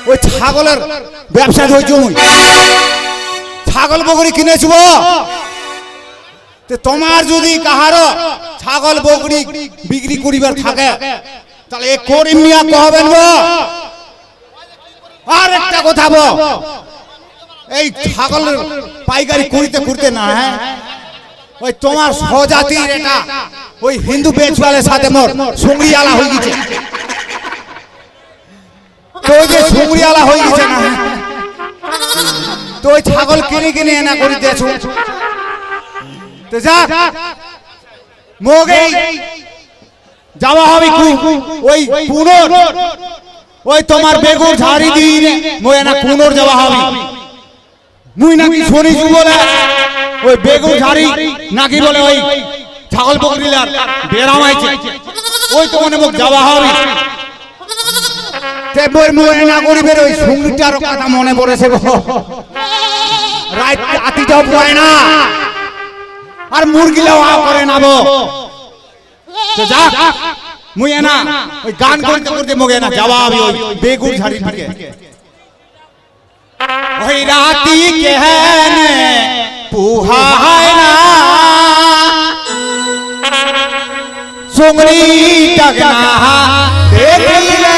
ওই ছাগলের ব্যবসা ধরছি মুই ছাগল বকরি কিনেছব তোমার যদি কাহারো ছাগল বকরি বিক্রি করিবার থাকে তাহলে এ করিম মিয়া কহবেন আর একটা কথা এই ছাগল পাইকারি করিতে করতে না হ্যাঁ ওই তোমার স্বজাতির এটা ওই হিন্দু বেচওয়ালের সাথে মোর সুংরিয়ালা হয়ে গেছে তো ওই যে সুংরিয়ালা হয়ে গেছে না তো ওই ছাগল কিনে কিনে এনা করে দিয়েছ তো যা মোগে যাওয়া হবে ওই পুনর ওই তোমার বেগুর ঝাড়ি দিয়ে মই এনা পুনর যাওয়া হবে মুই নাকি শুনিছি বলে ওই বেগুন ঝাড়ি নাকি বলে ওই ছাগল বকরিলার বেরাম আইছে ওই তো মনে মুখ যাওয়া হবে তে বই মই না করিবের ওই সুংরিটার কথা মনে পড়েছে গো রাত আতিটাও পড়ে না আর মুরগিলাও আ করে না গো তো যা মুই না ওই গান করতে করতে মগে না যাওয়া হবে ওই বেগুন ঝাড়ি দিকে ওই রাতি কেহনে পুহায় না সুংরি টাকনা দেখিলে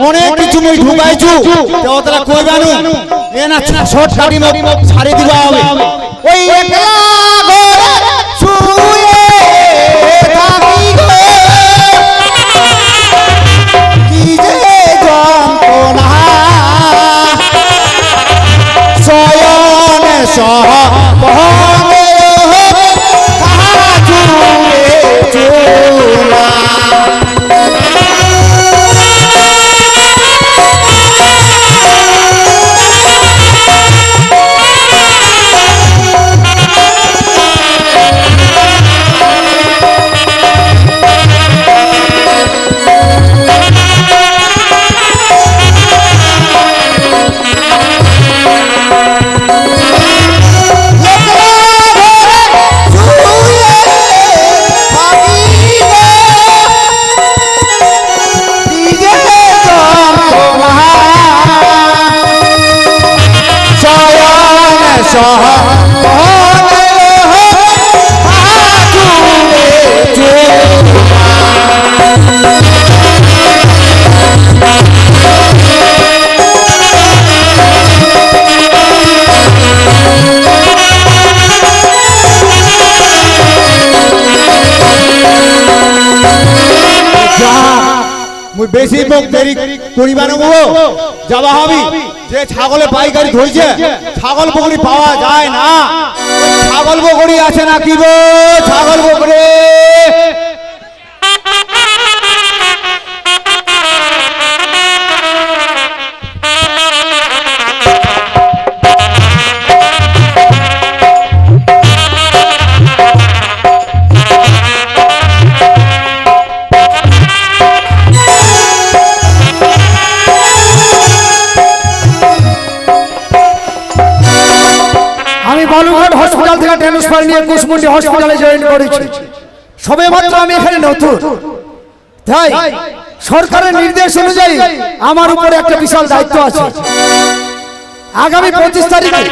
অনেক কিছু মই ঢুকাইছু তো ওতলা কইবানু এ না শর্ট কাটি মোক ছাড়ি দিবা হবে ওই একলা ঘরে শুয়ে থাকি গো কি যে যন্ত্রণা শয়নে সহ বহনে তাহা জুড়ে চুলা বেশি মুখ দেরি করিবা না যাওয়া হবে যে ছাগলে পাইকারি ধরছে ছাগল বকরি পাওয়া যায় না ছাগল বকরি আছে নাকি গো ছাগল বকরি বালুঘাট হসপিটাল থেকে ট্রান্সফার নিয়ে কুশমুন্ডি হসপিটালে জয়েন করেছি সবে মাত্র আমি এখানে নতুন তাই সরকারের নির্দেশ অনুযায়ী আমার উপরে একটা বিশাল দায়িত্ব আছে আগামী 25 তারিখে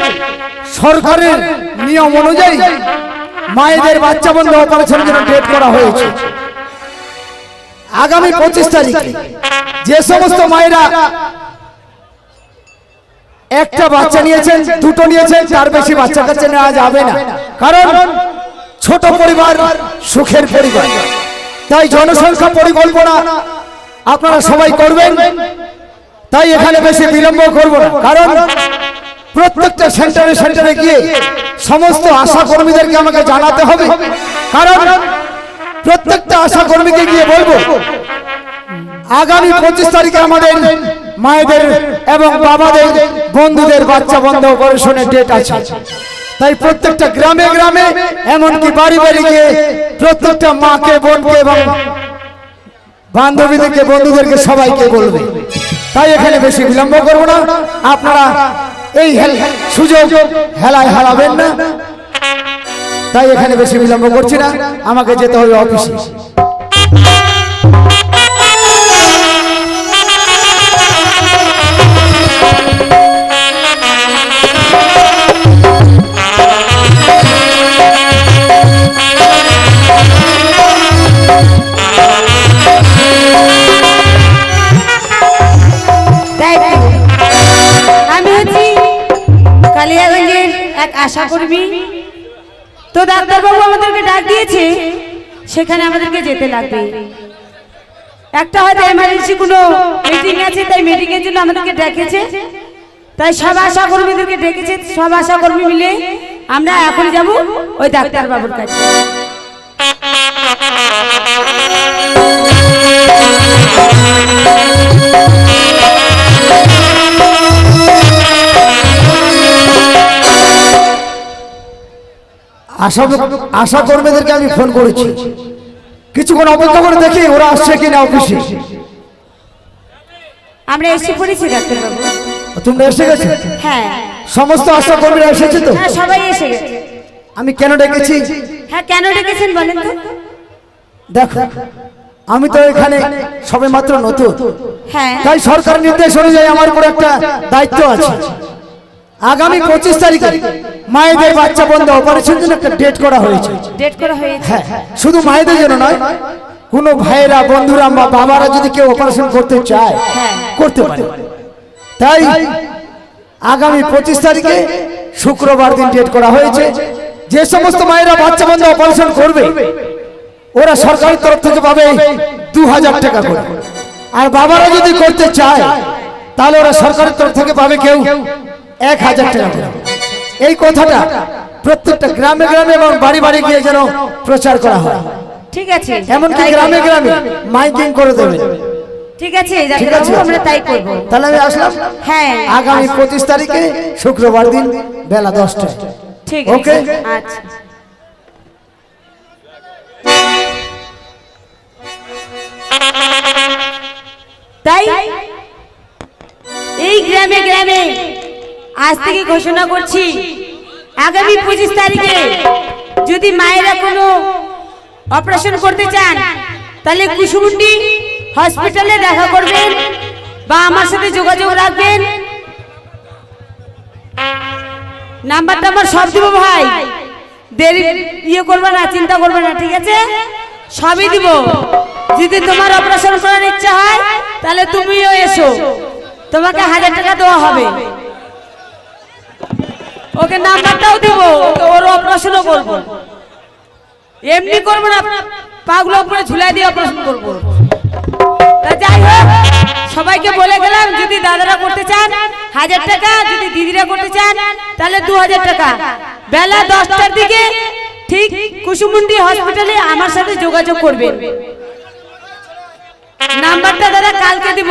সরকারের নিয়ম অনুযায়ী মায়েদের বাচ্চা বন্ধ অপারেশনের জন্য ডেট করা হয়েছে আগামী 25 তারিখে যে সমস্ত মায়েরা একটা বাচ্চা নিয়েছেন, দুটো নিয়েছেন, তার বেশি বাচ্চা কাচ্চা নেওয়া যাবে না, কারণ ছোট পরিবার সুখের পরিবার। তাই জনসংখ্যা পরিকল্পনা আপনারা সবাই করবেন। তাই এখানে বেশি বিলম্ব করব না, কারণ প্রত্যেকটা সেন্টারে সেন্টারে গিয়ে সমস্ত আশা কর্মীদেরকে আমাকে জানাতে হবে, কারণ প্রত্যেকটা আশা কর্মীকে গিয়ে বলবো আগামী 25 তারিখে আমাদের মায়েদের এবং বাবাদের বন্ধুদের বাচ্চা বন্ধ অপারেশনের ডেট আছে। তাই প্রত্যেকটা গ্রামে গ্রামে এমনকি বাড়ি বাড়ি গিয়ে প্রত্যেকটা মাকে, বোনকে এবং বান্ধবীদেরকে, বন্ধুদেরকে সবাইকে বলবে। তাই এখানে বেশি বিলম্ব করব না, আপনারা এই সুযোগ হেলায় হারাবেন না। তাই এখানে বেশি বিলম্ব করছি না, আমাকে যেতে হবে অফিসে। আমি হচ্ছি কালিয়াগঞ্জের এক আশা কর্মী। তো ডাক্তারবাবু আমাদেরকে ডাক দিয়েছে, সেখানে আমাদেরকে যেতে লাগবে। একটা হয়তো এমার্জেন্সি কোনো মিটিং আছে, তাই মিটিং এর জন্য আমাদেরকে ডেকেছে। তাই সব আশা কর্মীদেরকে ডেকেছে, সব আশা কর্মী মিলে আমরা এখন যাব ওই ডাক্তারবাবুর কাছে। আশা কর্মীদেরকে আমি ফোন করেছি, কিছুক্ষণ অপেক্ষা করে দেখি ওরা আসছে কিনা অফিসে। আমরা এসে পড়েছি ডাক্তারবাবু। তোমরা এসে গেছো? হ্যাঁ, সমস্ত আশা কর্মীরা এসেছে তো? হ্যাঁ, সবাই এসে গেছে। আমি কেন ডেকেছি? হ্যাঁ, কেন ডেকেছেন বলেন তো? দেখো, আমি তো এখানে সবে মাত্র নতুন, হ্যাঁ, তাই সরকার নির্দেশ অনুযায়ী আমার উপর একটা দায়িত্ব আছে। আগামী 25 তারিখে মায়েদের বাচ্চা বন্ধ অপারেশন জন্য একটা ডেট করা হয়েছে। ডেট করা হয়েছে? হ্যাঁ, শুধু মায়েদের জন্য নয়, কোনো ভাইয়েরা, বন্ধুরা বা বাবারা যদি কেউ অপারেশন করতে চায় করতে পারে। তাই আগামী 25 তারিখে শুক্রবার দিন ডেট করা হয়েছে। যে সমস্ত মায়েরা বাচ্চা বন্ধ অপারেশন করবে ওরা সরকারের তরফ থেকে পাবে 2000 টাকা করে, আর বাবারা যদি করতে চায় তাহলে ওরা সরকারের তরফ থেকে পাবে কেউ 1000 টাকা করে। এই কথাটা প্রত্যেকটা গ্রামে গ্রামে এবং বাড়ি বাড়ি গিয়ে যেন প্রচার করা হয়। ঠিক আছে, এমনকি গ্রামে গ্রামে মাইকিং করে দেবেন। ঠিক আছে ডাক্তারবাবু, আমরা তাই করব। তাহলে আমি আসলাম। হ্যাঁ, আগামী 25 তারিখে শুক্রবার দিন বেলা 10টায়। ঠিক ওকে? আছে, আচ্ছা। তাই এই গ্রামে গ্রামে আজ থেকে ঘোষণা করছি, আগামী 25 তারিখে যদি মায়েরা কোনো অপারেশন করতে চান তাহলে কুসুমুন্ডি হসপিটালে দেখা করবেন বা আমার সাথে যোগাযোগ রাখবেন। নাম্বারটা আমার সব দিব ভাই, দেরি ইয়ে করবে না, চিন্তা করবে না, ঠিক আছে? সবই দিব। যদি তোমার অপারেশন করার ইচ্ছা হয় তাহলে তুমিও এসো, তোমাকে 1000 টাকা দেওয়া হবে। ওকে নাম্বারটাও দিব, ওর অপারেশনও করবো। এমনি করবো না, পাগুলো উপরে ঝুলাই দিয়ে অপারেশন করবো। যাই হোক, সবাইকে বলে গেলাম, যদি দাদারা করতে চান 1000 টাকা, যদি দিদিরা করতে চান তাহলে 2000 টাকা। বেলা 10টার দিকে ঠিক কুসুমুন্ডি হসপিটালে আমার সাথে যোগাযোগ করবেন। নাম্বারটা দাদা কালকে দিব।